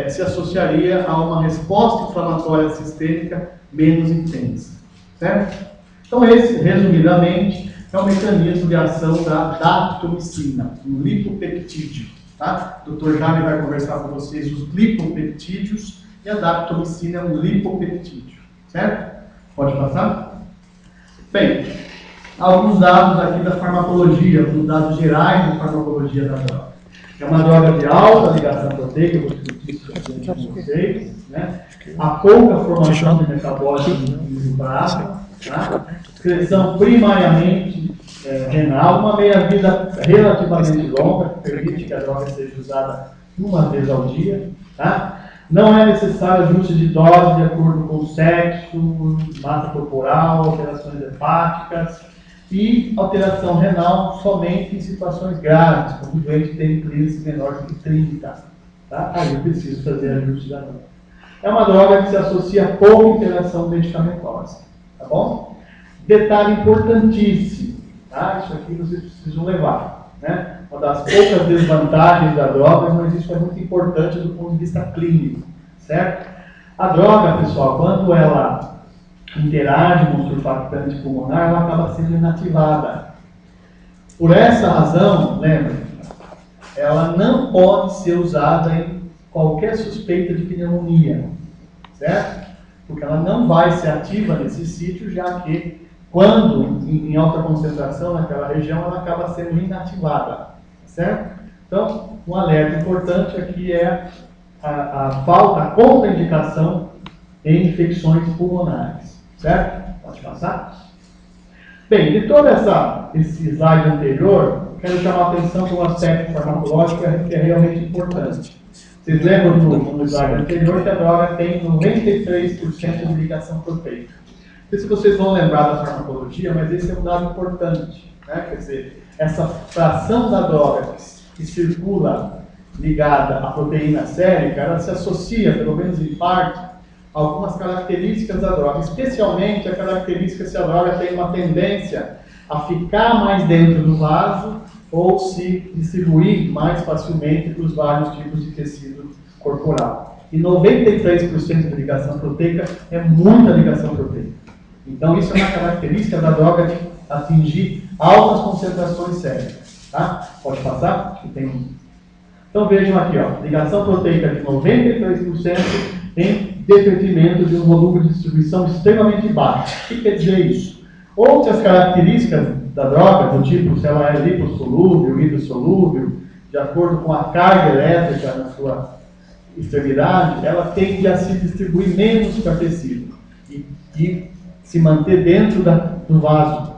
se associaria a uma resposta inflamatória sistêmica menos intensa. Certo? Então, esse, resumidamente, é o mecanismo de ação da daptomicina, um lipopeptídeo. Tá? O Dr. Jaime vai conversar com vocês os lipopeptídeos e a daptomicina é um lipopeptídeo. Certo? Pode passar? Bem, alguns dados aqui da farmacologia, alguns dados gerais da farmacologia da droga. É uma droga de alta ligação proteica, eu vou discutir isso com vocês. Né? A pouca formação de metabólitos no plasma, tá? Excreção primariamente renal, uma meia-vida relativamente longa, que permite que a droga seja usada uma vez ao dia. Tá? Não é necessário ajuste de dose de acordo com o sexo, massa corporal, alterações hepáticas e alteração renal somente em situações graves, quando o doente tem clínice menor que 30. Tá? Aí eu preciso fazer ajuste da droga. É uma droga que se associa a pouca interação medicamentosa. Tá bom? Detalhe importantíssimo. Tá? Isso aqui vocês precisam levar. Né? Uma das poucas desvantagens da droga, mas isso é muito importante do ponto de vista clínico. Certo? A droga, pessoal, quando ela interage com o surfactante pulmonar, ela acaba sendo inativada. Por essa razão, lembre, ela não pode ser usada em qualquer suspeita de pneumonia, certo? Porque ela não vai ser ativa nesse sítio, já que quando em alta concentração naquela região, ela acaba sendo inativada, certo? Então, um alerta importante aqui é a contraindicação em infecções pulmonares, certo? Pode passar? Bem, de todo esse slide anterior, quero chamar a atenção para um aspecto farmacológico que é realmente importante. Vocês lembram no slide anterior que a droga tem 93% de ligação proteica. Não sei se vocês vão lembrar da farmacologia, mas esse é um dado importante. Né? Quer dizer, essa fração da droga que circula ligada à proteína sérica, ela se associa, pelo menos em parte, a algumas características da droga, especialmente a característica se a droga tem uma tendência a ficar mais dentro do vaso ou se distribuir mais facilmente para os vários tipos de tecido corporal. E 93% de ligação proteica é muita ligação proteica. Então isso é uma característica da droga de atingir altas concentrações séricas. Tá? Pode passar? Acho que tem. Então vejam aqui, ó, ligação proteica de 93% em detrimento de um volume de distribuição extremamente baixo. O que quer dizer isso? Outras características da droga, do tipo se ela é lipossolúvel, hidrossolúvel, de acordo com a carga elétrica na sua extremidade, ela tende a se distribuir menos para tecido e se manter dentro do vaso,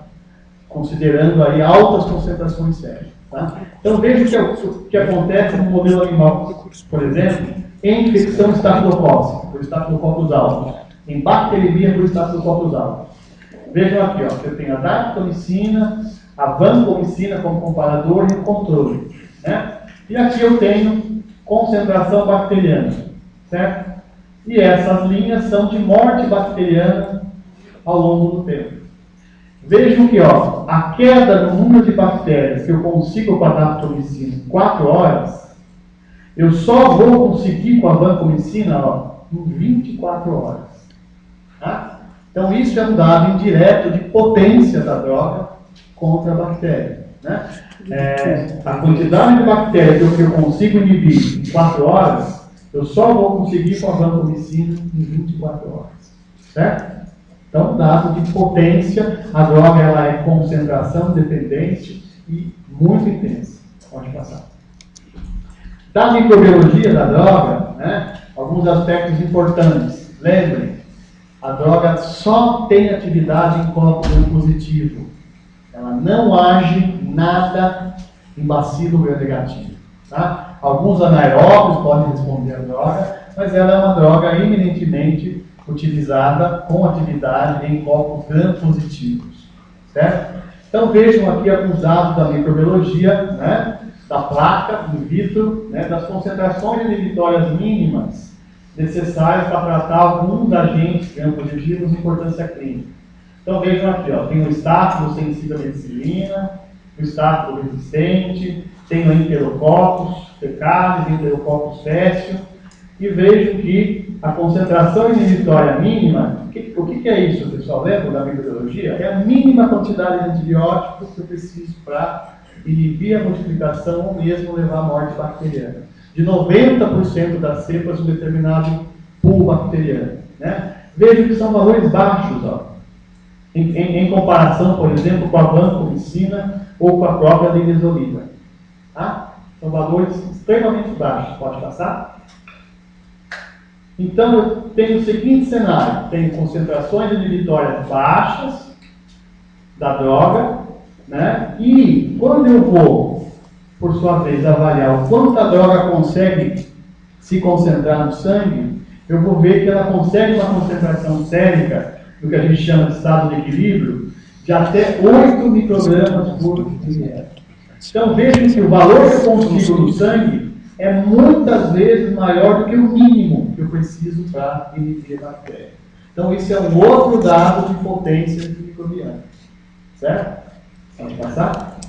considerando aí altas concentrações sérias. Tá? Então veja o que acontece no modelo animal, por exemplo, em infecção estafilocócica, por Staphylococcus aureus, em bacteremia por Staphylococcus aureus. Vejam aqui, ó, você tem a daptomicina, a vancomicina como comparador e o controle. Né? E aqui eu tenho concentração bacteriana, certo? E essas linhas são de morte bacteriana ao longo do tempo. Vejam que ó, a queda no número de bactérias que eu consigo com a daptomicina em 4 horas, eu só vou conseguir com a vancomicina em 24 horas. Tá? Então isso é um dado indireto de potência da droga contra a bactéria. Né? A quantidade de bactérias que eu consigo inibir em 4 horas, eu só vou conseguir com a vancomicina em 24 horas. Certo? Então, dado de potência, a droga ela é concentração dependente e muito intensa. Pode passar. Da microbiologia da droga, né, alguns aspectos importantes. Lembrem, a droga só tem atividade em copo positivo. Ela não age nada em bacilo gram-negativo. Tá? Alguns anaeróbios podem responder à droga, mas ela é uma droga eminentemente utilizada com atividade em copos gram-positivos. Certo? Então vejam aqui alguns dados da microbiologia, né? da placa in vitro, né, das concentrações inibitórias mínimas necessárias para tratar alguns agentes gram-positivos de importância clínica. Então vejam aqui, ó, tem o estáfilo sensível à penicilina, o estáfilo resistente, tem o Enterococcus fecalis, Enterococcus faecio, e vejo que a concentração inibitória mínima, o que é isso, pessoal? Lembra da microbiologia? É a mínima quantidade de antibiótico que eu preciso para inibir a multiplicação ou mesmo levar à morte bacteriana. De 90% das cepas de um determinado pool bacteriano. Né? Vejo que são valores baixos, ó, em comparação, por exemplo, com a vancomicina ou com a própria linezolida. Tá? São valores extremamente baixos. Pode passar? Então, eu tenho o seguinte cenário. Tenho concentrações inibitórias baixas da droga, né? E quando eu vou, por sua vez, avaliar o quanto a droga consegue se concentrar no sangue, eu vou ver que ela consegue uma concentração sérica, do que a gente chama de estado de equilíbrio, de até 8 microgramas por ml. Então vejam que o valor que eu consigo no sangue é muitas vezes maior do que o mínimo que eu preciso para inibir a bactéria. Então isso é um outro dado de potência microbiana. Certo? Pode passar?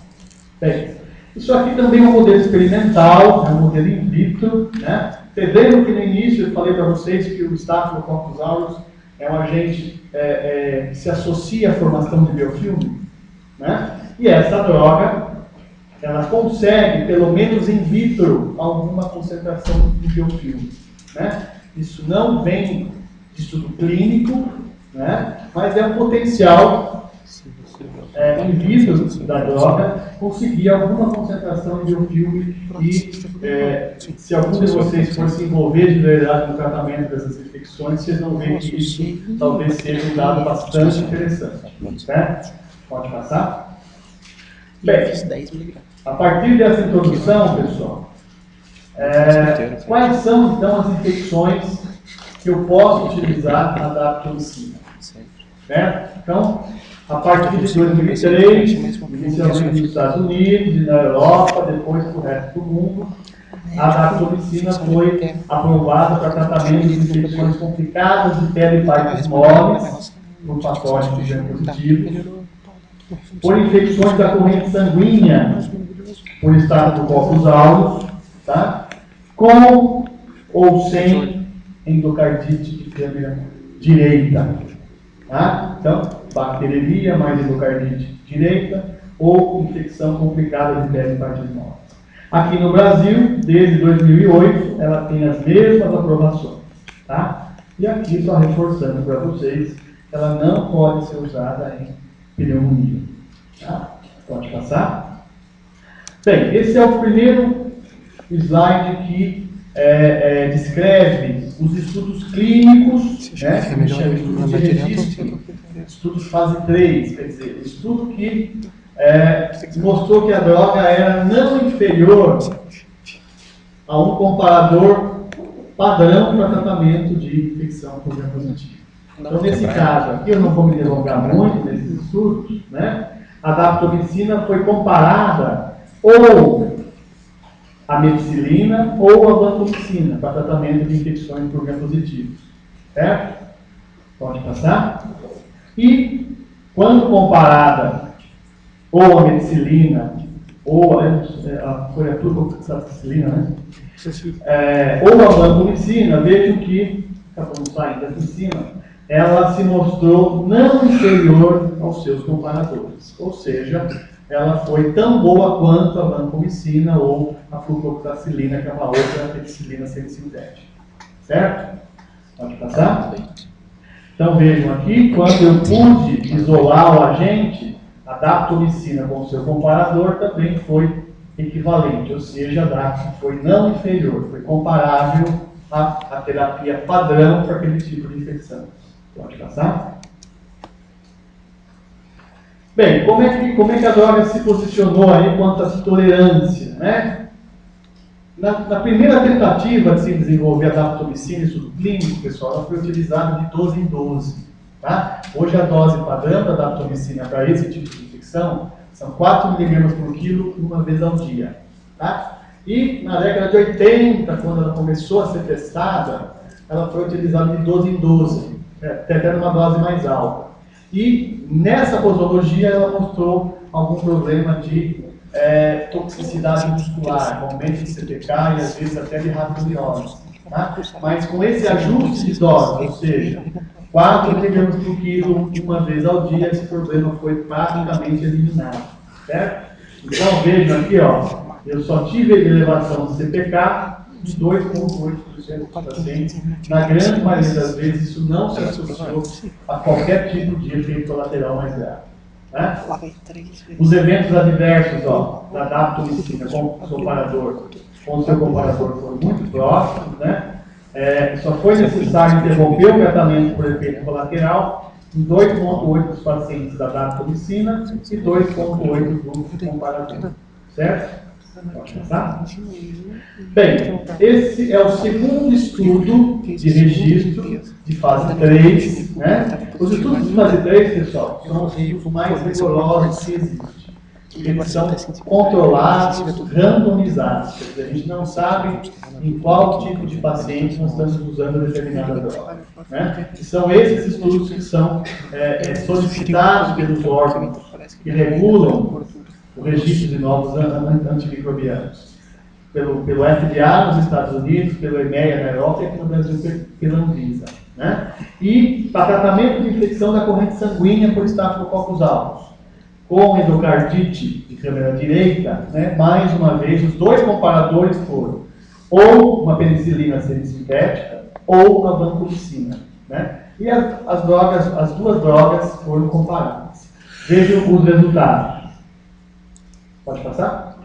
Bem, isso aqui também é um modelo experimental, é um modelo in vitro, né? Vocês lembram que no início eu falei para vocês que o Staphylococcus aureus é um agente que se associa à formação de biofilme, né? E essa droga, ela consegue, pelo menos in vitro, alguma concentração de biofilme, né? Isso não vem de estudo clínico, né? Mas é um potencial in vitro da droga conseguir alguma concentração de biofilme e se algum de vocês for se envolver de verdade no tratamento dessas infecções, vocês vão ver que isso talvez seja um dado bastante interessante. Certo? Pode passar? Bem, a partir dessa introdução, pessoal, quais são então as infecções que eu posso utilizar na daptomicina? Certo? Então, a partir de 2003, inicialmente nos Estados Unidos e na Europa, depois para o resto do mundo, a daptomicina foi aprovada para tratamento de infecções complicadas de pele e partes moles, por patógenos gram-positivos, por infecções da corrente sanguínea, por Staphylococcus aureus, tá? Com ou sem endocardite de câmara direita. Tá? Então, bacteremia mais endocardite direita ou infecção complicada de pele e partes moles. Aqui no Brasil, desde 2008, ela tem as mesmas aprovações. Tá? E aqui, só reforçando para vocês, ela não pode ser usada em pneumonia. Tá? Pode passar? Bem, esse é o primeiro slide que descreve os estudos clínicos, né, que me chama de estudos de registro, estudos fase 3, quer dizer, estudo que mostrou que a droga era não inferior a um comparador padrão para tratamento de infecção por gram-positivo. Então, nesse caso aqui, eu não vou me delongar muito nesses estudos, né, a daptomicina foi comparada ou a meticilina ou a vancomicina para tratamento de infecções por gram-positivos. Certo? Pode passar? E, quando comparada ou a meticilina ou foi a turboxacilina, né? Ou a vancomicina, vejam que, acabamos saindo aqui em cima, ela se mostrou não inferior aos seus comparadores. Ou seja, ela foi tão boa quanto a vancomicina ou a flucloxacilina, que é uma outra penicilina semissintética. Certo? Pode passar? Então vejam aqui, quando eu pude isolar o agente, a daptomicina com o seu comparador também foi equivalente, ou seja, a dapto foi não inferior, foi comparável à terapia padrão para aquele tipo de infecção. Pode passar? Bem, como é que a droga se posicionou aí quanto à tolerância, né? Na primeira tentativa de se desenvolver a daptomicina em estudo clínico, pessoal, ela foi utilizada de 12 em 12. Tá? Hoje a dose padrão da daptomicina para esse tipo de infecção são 4 mg por quilo uma vez ao dia. Tá? E na década de 80, quando ela começou a ser testada, ela foi utilizada de 12 em 12, até numa dose mais alta. E nessa posologia ela mostrou algum problema de toxicidade muscular, aumento de CPK e às vezes até de rhabdomiólise. Tá? Mas com esse ajuste de dose, ou seja, 4 mg por quilo uma vez ao dia, esse problema foi praticamente eliminado. Certo? Então vejam aqui, ó, eu só tive elevação de CPK de 2,8% dos pacientes. Na grande maioria das vezes, isso não se associou a qualquer tipo de efeito colateral mais grave. Né? Os eventos adversos, ó, da daptomicina com o seu comparador foram muito próximos, né? Só foi necessário interromper o tratamento por efeito colateral em 2,8% dos pacientes da daptomicina e 2,8% do comparador. Certo? Pode passar? Bem, esse é o segundo estudo de registro de fase 3. Né? Os estudos de fase 3, pessoal, são os estudos mais rigorosos que existem. Eles são controlados, randomizados. Quer dizer, a gente não sabe em qual tipo de paciente nós estamos usando determinada droga. Né? E são esses estudos que são solicitados pelos órgãos que regulam o registro de novos antimicrobianos. Pelo FDA nos Estados Unidos, pelo EMEA na Europa e aqui no Brasil pela Anvisa. Né? E para tratamento de infecção da corrente sanguínea por Staphylococcus aureus, com endocardite de câmera direita, né, mais uma vez, os dois comparadores foram ou uma penicilina semissintética ou a vancomicina. Né? E as duas drogas foram comparadas. Vejam os resultados. Pode passar?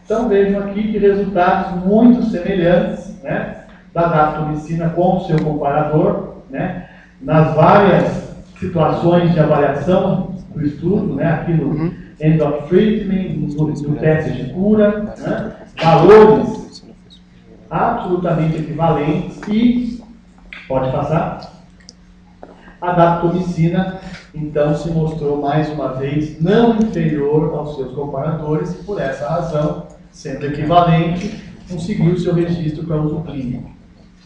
Então vejam aqui que resultados muito semelhantes, né, da daptomicina com o seu comparador, né, nas várias situações de avaliação do estudo, né, aqui no end of treatment, no teste de cura, né, valores absolutamente equivalentes e, pode passar, a daptomicina, então, se mostrou mais uma vez não inferior aos seus comparadores e, por essa razão, sendo equivalente, conseguiu seu registro para uso clínico.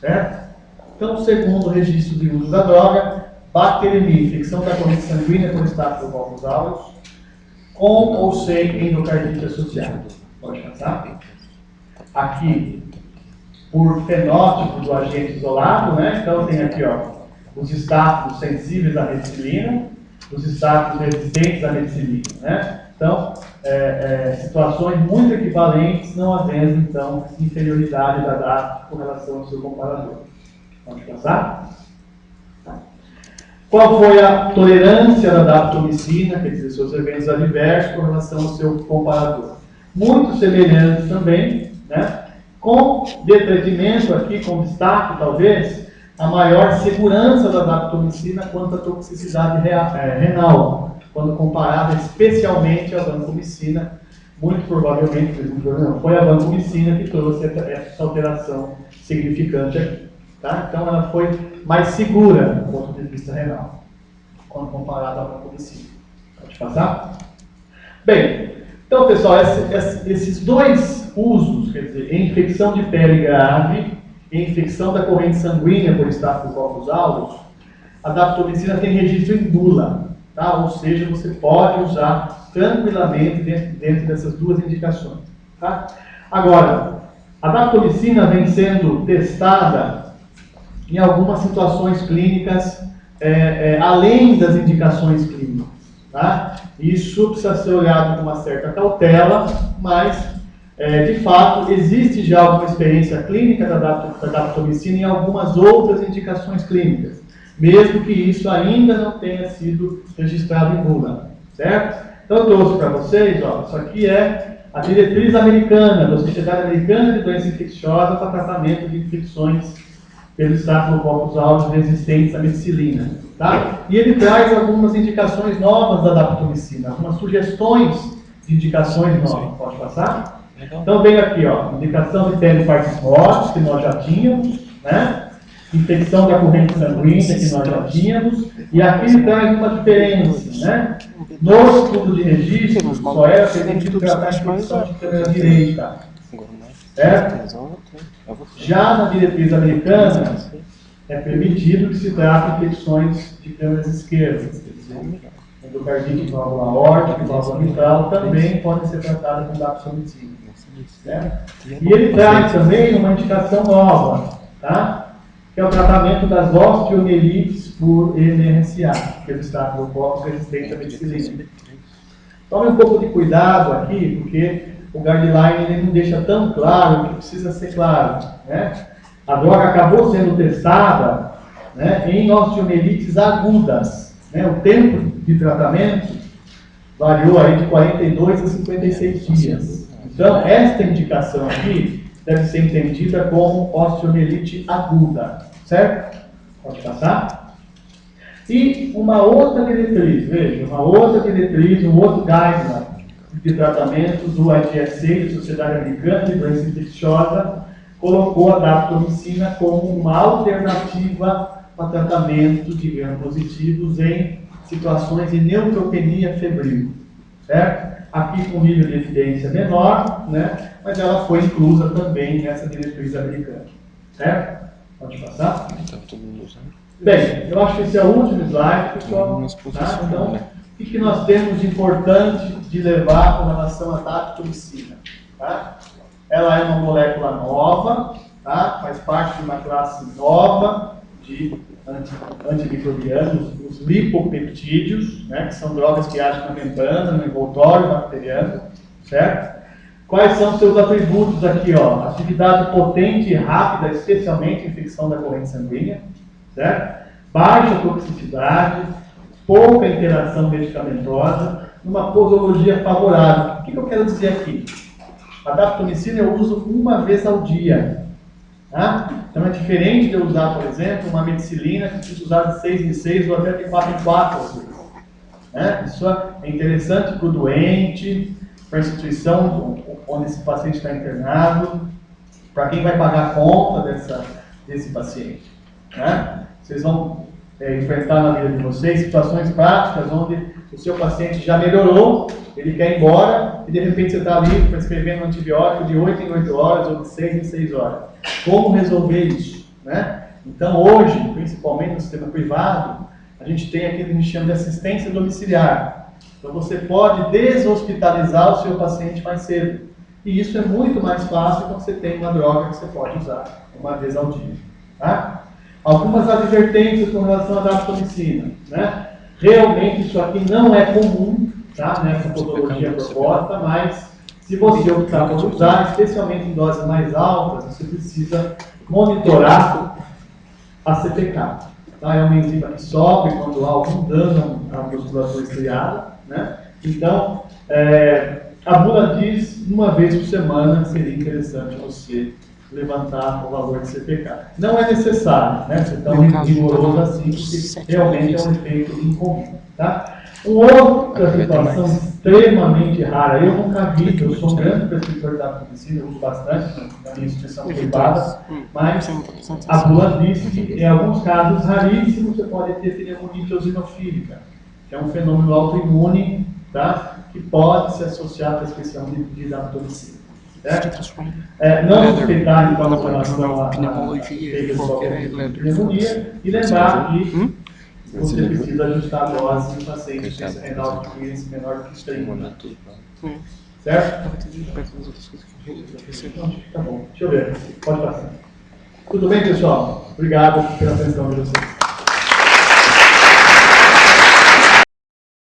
Certo? Então, segundo registro de uso da droga, bacteremia, infecção da corrente sanguínea por Staphylococcus aureus, com ou sem endocardite associada. Pode passar? Aqui, por fenótipo do agente isolado, né? Então, tem aqui, ó, os estáfilos sensíveis à meticilina, os estáfilos resistentes à meticilina. Né? Então, situações muito equivalentes, não havendo, então, inferioridade da DAP com relação ao seu comparador. Pode passar? Qual foi a tolerância da daptomicina, quer dizer, seus eventos adversos, com relação ao seu comparador? Muito semelhante também, né? Com detrimento aqui, com destaque, talvez, a maior segurança da daptomicina quanto à toxicidade renal, quando comparada especialmente à vancomicina. Muito provavelmente, foi a vancomicina que trouxe essa alteração significante aqui. Tá? Então, ela foi mais segura do ponto de vista renal, quando comparada à vancomicina. Pode passar? Bem, então, pessoal, esses dois usos, quer dizer, infecção de pele grave e infecção da corrente sanguínea por Staphylococcus aureus, a daptomicina tem registro em bula, tá? Ou seja, você pode usar tranquilamente dentro dessas duas indicações. Tá? Agora, a daptomicina vem sendo testada em algumas situações clínicas, além das indicações clínicas. Tá? Isso precisa ser olhado com uma certa cautela, mas, de fato, existe já alguma experiência clínica da daptomicina em algumas outras indicações clínicas, mesmo que isso ainda não tenha sido registrado em bula. Certo? Então, eu trouxe para vocês, ó, isso aqui é a diretriz americana, da Sociedade Americana de Doença Infecciosa para tratamento de infecções pelo Staphylococcus aureus resistentes à meticilina. Tá? E ele traz algumas indicações novas da daptomicina, algumas sugestões de indicações novas. Pode passar? Então, vem aqui, ó, indicação de telepartismose, que nós já tínhamos, né? infecção da corrente sanguínea que nós já tínhamos, e aqui ele traz uma diferença, né? No estudo de registro, só era permitido tratar a infecção de câmera direita, certo? Já na diretriz americana, é permitido que se trate infecções de câmeras esquerdas, quer dizer, endocardite, válvula aórtica, válvula mitral, também podem ser tratadas com dapsomicina, certo? E ele traz também uma indicação nova, tá? Que é o tratamento das osteomielites por MRSA, que é o estafilococcus resistente à penicilina. Tome um pouco de cuidado aqui, porque o guideline ele não deixa tão claro o que precisa ser claro, né? A droga acabou sendo testada, né, em osteomielites agudas, né? O tempo de tratamento variou aí de 42 a 56 dias. Então, esta indicação aqui deve ser entendida como osteomielite aguda, certo? Pode passar? E uma outra diretriz, veja, uma outra diretriz, um outro guideline de tratamento do IGSA, da Sociedade Americana de Doença Infecciosa, colocou a daptomicina como uma alternativa para tratamento de gram-positivos em situações de neutropenia febril, certo? Aqui com nível de evidência menor, né? Mas ela foi inclusa também nessa diretriz americana, certo? Pode passar? Bem, eu acho que esse é o último slide, pessoal. Tá? Então, o que nós temos de importante de levar com relação à daptomicina? Tá? Ela é uma molécula nova, tá? Faz parte de uma classe nova de antimicrobianos, os lipopeptídeos, né? Que são drogas que agem na membrana, no envoltório bacteriano, certo? Quais são seus atributos aqui, ó? Atividade potente e rápida, especialmente em infecção da corrente sanguínea, certo? Baixa toxicidade, pouca interação medicamentosa, uma posologia favorável. O que eu quero dizer aqui? A daptomicina eu uso uma vez ao dia, tá? Então é diferente de eu usar, por exemplo, uma meticilina que precisa usar de 6 em 6 ou até de 4 em 4 às vezes, né? Isso é interessante para o doente, para a instituição onde esse paciente está internado, para quem vai pagar a conta desse paciente, né? Vocês vão enfrentar na vida de vocês situações práticas onde o seu paciente já melhorou, ele quer ir embora e de repente você está ali prescrevendo um antibiótico de 8 em 8 horas ou de 6 em 6 horas. Como resolver isso, né? Então hoje, principalmente no sistema privado, a gente tem aquilo que a gente chama de assistência domiciliar. Então você pode deshospitalizar o seu paciente mais cedo. E isso é muito mais fácil quando você tem uma droga que você pode usar uma vez ao dia, tá? Algumas advertências com relação à daptomicina, né? Realmente isso aqui não é comum, tá? Nessa posologia proposta, mas se você optar por usar, especialmente em doses mais altas, você precisa monitorar a CPK. Tá? É uma enzima que sofre quando há algum dano à musculatura estriada, né? Então, a bula diz, uma vez por semana seria interessante você levantar o valor de CPK. Não é necessário, né, ser tão rigoroso assim, porque realmente é um efeito incomum. Tá? Uma outra situação extremamente rara, eu nunca vi, eu sou um grande prescritor de daptomicina, eu uso bastante na minha instituição privada, mas a bula diz que em alguns casos raríssimos você pode ter pneumonia eosinofílica, que é um fenômeno autoimune, tá? Que pode se associar à prescrição de daptomicina. Não suspeitar então com relação à pneumonia e lembrar que você precisa ajustar a dose em pacientes com renal de clearance menor que 30. Certo? Tá bom, deixa eu ver. Pode passar. Tudo bem, pessoal? Obrigado pela atenção de vocês.